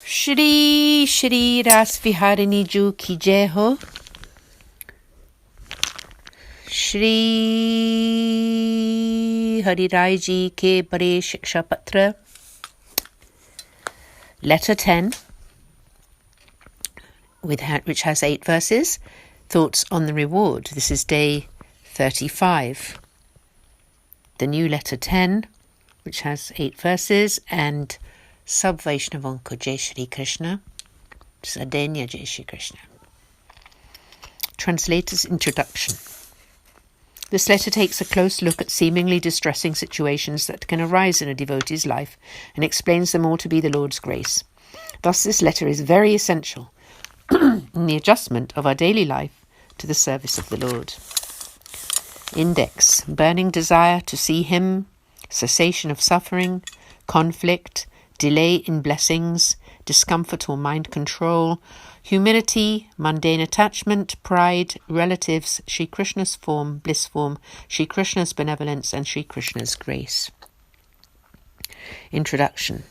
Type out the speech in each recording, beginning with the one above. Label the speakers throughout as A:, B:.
A: Shri Shri Ras Viharini Ju Ki Jai Ho. Shri Hari Rai Ji Ke Bade Shiksha Patr. Letter 10, which has 8 verses. Thoughts on the reward. This is day 35. The new letter 10, which has 8 verses, and Sub Vaishnavanko Jai Shri Krishna, Sadenya Jai Shri Krishna. Translator's introduction. This letter takes a close look at seemingly distressing situations that can arise in a devotee's life and explains them all to be the Lord's grace. Thus, this letter is very essential in the adjustment of our daily life to the service of the Lord. Index: burning desire to see Him, cessation of suffering, conflict, delay in blessings, discomfort or mind control, humility, mundane attachment, pride, relatives, Shri Krishna's form, bliss form, Shri Krishna's benevolence, and Shri Krishna's grace. Introduction.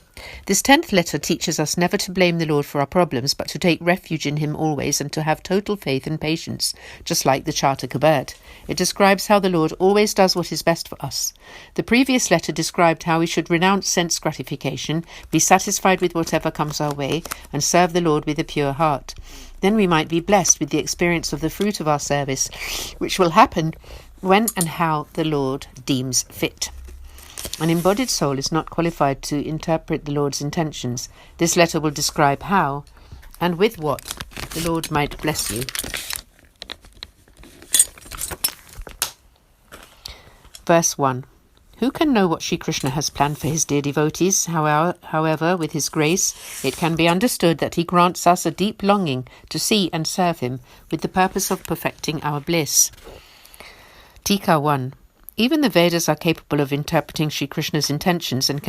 A: This 10th letter teaches us never to blame the Lord for our problems, but to take refuge in Him always and to have total faith and patience, just like the Chatak Bade. It describes how the Lord always does what is best for us. The previous letter described how we should renounce sense gratification, be satisfied with whatever comes our way, and serve the Lord with a pure heart. Then we might be blessed with the experience of the fruit of our service, which will happen when and how the Lord deems fit. An embodied soul is not qualified to interpret the Lord's intentions. This letter will describe how and with what the Lord might bless you. Verse 1. Who can know what Shri Krishna has planned for his dear devotees? However, with his grace, it can be understood that he grants us a deep longing to see and serve him with the purpose of perfecting our bliss. Tika 1. Even the Vedas are capable of interpreting Shri Krishna's intentions and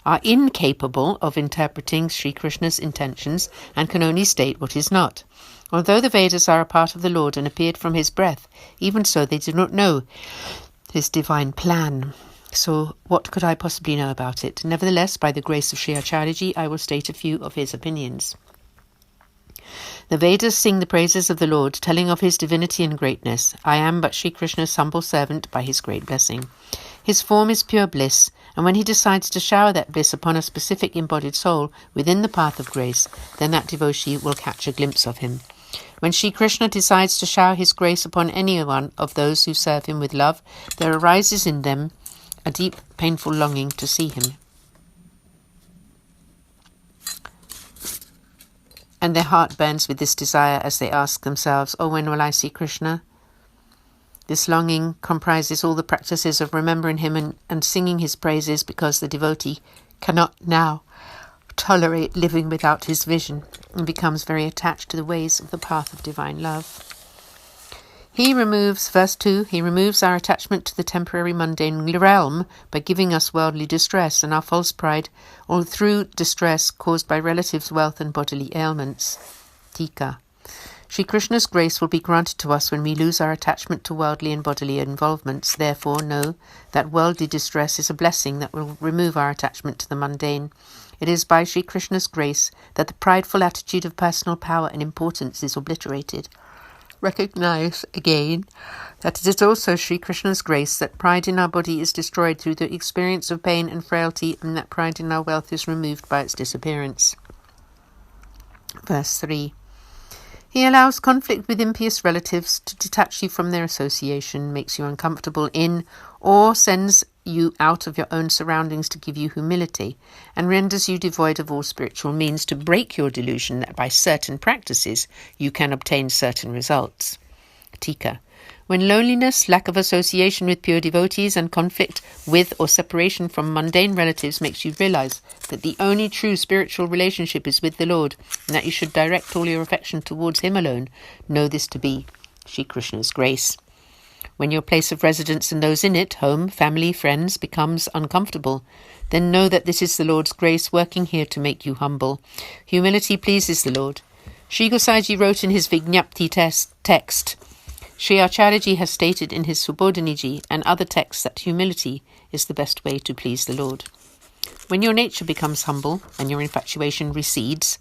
A: are incapable of interpreting Shri Krishna's intentions and can only state what is not. Although the Vedas are a part of the Lord and appeared from his breath, even so they do not know his divine plan. So what could I possibly know about it? Nevertheless, by the grace of Sri Acharyaji, I will state a few of his opinions. The Vedas sing the praises of the Lord, telling of his divinity and greatness. I am but Shri Krishna's humble servant by his great blessing. His form is pure bliss, and when he decides to shower that bliss upon a specific embodied soul within the path of grace, then that devotee will catch a glimpse of him. When Shri Krishna decides to shower his grace upon any one of those who serve him with love, there arises in them a deep, painful longing to see him. And their heart burns with this desire as they ask themselves, "Oh, when will I see Krishna?" This longing comprises all the practices of remembering him and singing his praises, because the devotee cannot now tolerate living without his vision and becomes very attached to the ways of the path of divine love. Verse 2, he removes our attachment to the temporary mundane realm by giving us worldly distress and our false pride, or through distress caused by relatives' wealth and bodily ailments. Tika. Shri Krishna's grace will be granted to us when we lose our attachment to worldly and bodily involvements. Therefore, know that worldly distress is a blessing that will remove our attachment to the mundane. It is by Shri Krishna's grace that the prideful attitude of personal power and importance is obliterated. Recognize again that it is also Shri Krishna's grace that pride in our body is destroyed through the experience of pain and frailty, and that pride in our wealth is removed by its disappearance. Verse 3. He allows conflict with impious relatives to detach you from their association, makes you uncomfortable in, or sends you out of your own surroundings to give you humility, and renders you devoid of all spiritual means to break your delusion that by certain practices you can obtain certain results. Tika. When loneliness, lack of association with pure devotees, and conflict with or separation from mundane relatives makes you realize that the only true spiritual relationship is with the Lord, and that you should direct all your affection towards him alone, know this to be Shri Krishna's grace. When your place of residence and those in it, home, family, friends, becomes uncomfortable, then know that this is the Lord's grace working here to make you humble. Humility pleases the Lord. Sri Gosaiji wrote in his Vignapti text, Sri Acharyaji has stated in his Subodhaniji and other texts that humility is the best way to please the Lord. When your nature becomes humble and your infatuation recedes,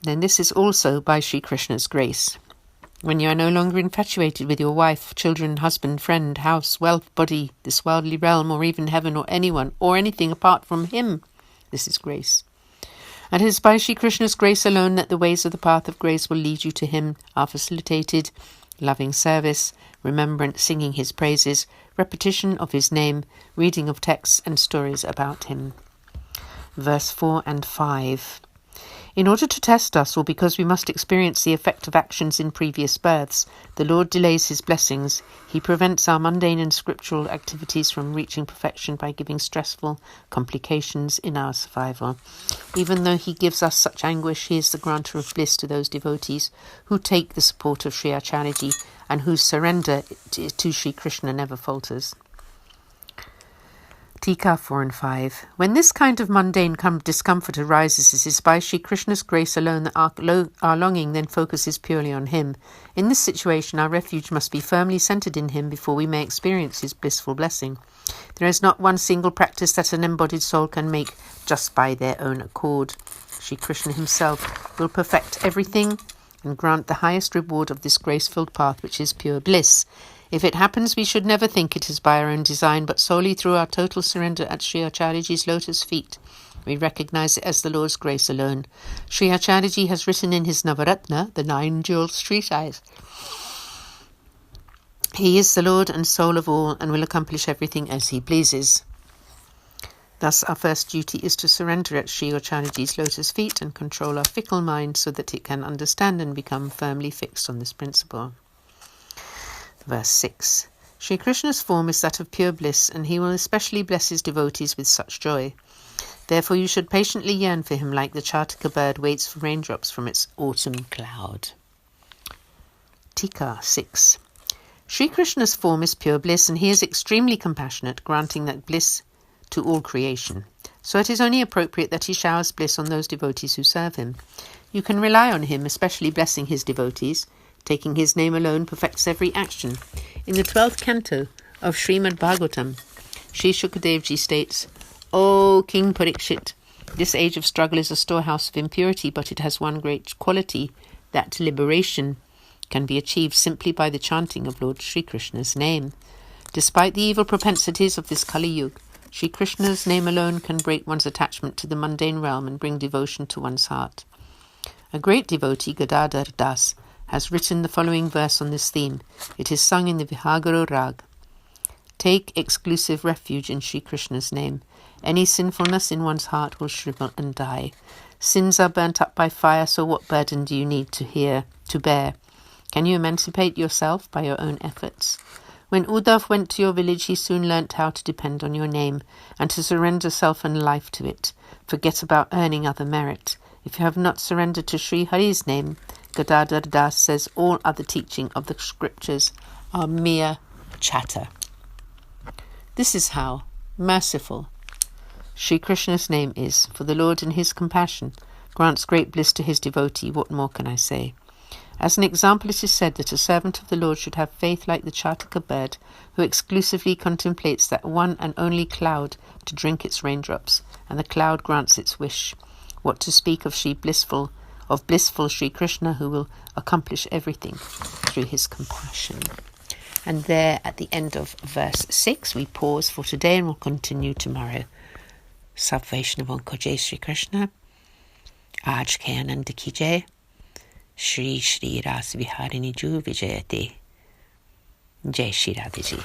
A: then this is also by Sri Krishna's grace. When you are no longer infatuated with your wife, children, husband, friend, house, wealth, body, this worldly realm, or even heaven, or anyone, or anything apart from him, this is grace. And it is by Sri Krishna's grace alone that the ways of the path of grace will lead you to him, are facilitated, loving service, remembrance, singing his praises, repetition of his name, reading of texts and stories about him. Verse 4 and 5. In order to test us, or because we must experience the effect of actions in previous births, the Lord delays his blessings. He prevents our mundane and scriptural activities from reaching perfection by giving stressful complications in our survival. Even though he gives us such anguish, he is the granter of bliss to those devotees who take the support of Sri Acharyaji and whose surrender to Sri Krishna never falters. Tika 4 and 5. When this kind of mundane discomfort arises, it is by Sri Krishna's grace alone that our longing then focuses purely on him. In this situation, our refuge must be firmly centered in him before we may experience his blissful blessing. There is not one single practice that an embodied soul can make just by their own accord. Sri Krishna himself will perfect everything and grant the highest reward of this grace-filled path, which is pure bliss. If it happens, we should never think it is by our own design, but solely through our total surrender at Sri Acharyaji's lotus feet. We recognize it as the Lord's grace alone. Sri Acharyaji has written in his Navaratna, the 9 jewels treatise, he is the Lord and soul of all, and will accomplish everything as he pleases. Thus, our first duty is to surrender at Sri Acharyaji's lotus feet and control our fickle mind so that it can understand and become firmly fixed on this principle. Verse 6. Sri Krishna's form is that of pure bliss, and he will especially bless his devotees with such joy. Therefore you should patiently yearn for him like the Chartika bird waits for raindrops from its autumn cloud. Tika 6. Sri Krishna's form is pure bliss, and he is extremely compassionate, granting that bliss to all creation. So it is only appropriate that he showers bliss on those devotees who serve him. You can rely on him, especially blessing his devotees. Taking his name alone perfects every action. In the 12th canto of Srimad Bhagavatam, Sri Shukadevji states, O King Parikshit, this age of struggle is a storehouse of impurity, but it has one great quality, that liberation can be achieved simply by the chanting of Lord Sri Krishna's name. Despite the evil propensities of this Kali Yuga, Sri Krishna's name alone can break one's attachment to the mundane realm and bring devotion to one's heart. A great devotee, Gadadhar Das, has written the following verse on this theme. It is sung in the Vihagaro Rag. Take exclusive refuge in Sri Krishna's name. Any sinfulness in one's heart will shrivel and die. Sins are burnt up by fire, so what burden do you need to bear? Can you emancipate yourself by your own efforts? When Uddhav went to your village, he soon learnt how to depend on your name and to surrender self and life to it. Forget about earning other merit. If you have not surrendered to Sri Hari's name, Gadadhar Das says all other teaching of the scriptures are mere chatter. This is how merciful Sri Krishna's name is, for the Lord in his compassion grants great bliss to his devotee. What more can I say? As an example, it is said that a servant of the Lord should have faith like the Chartika bird, who exclusively contemplates that one and only cloud to drink its raindrops, and the cloud grants its wish. What to speak of blissful Sri Krishna, who will accomplish everything through his compassion. And there, at the end of verse 6, we pause for today and we'll continue tomorrow. Sab Vaishnavan ko Jai Sri Krishna. Aaj ke Anand ki Jai. Shri Shri Ras Viharini Ju Vijayate. Jai Shri Radhe Ji.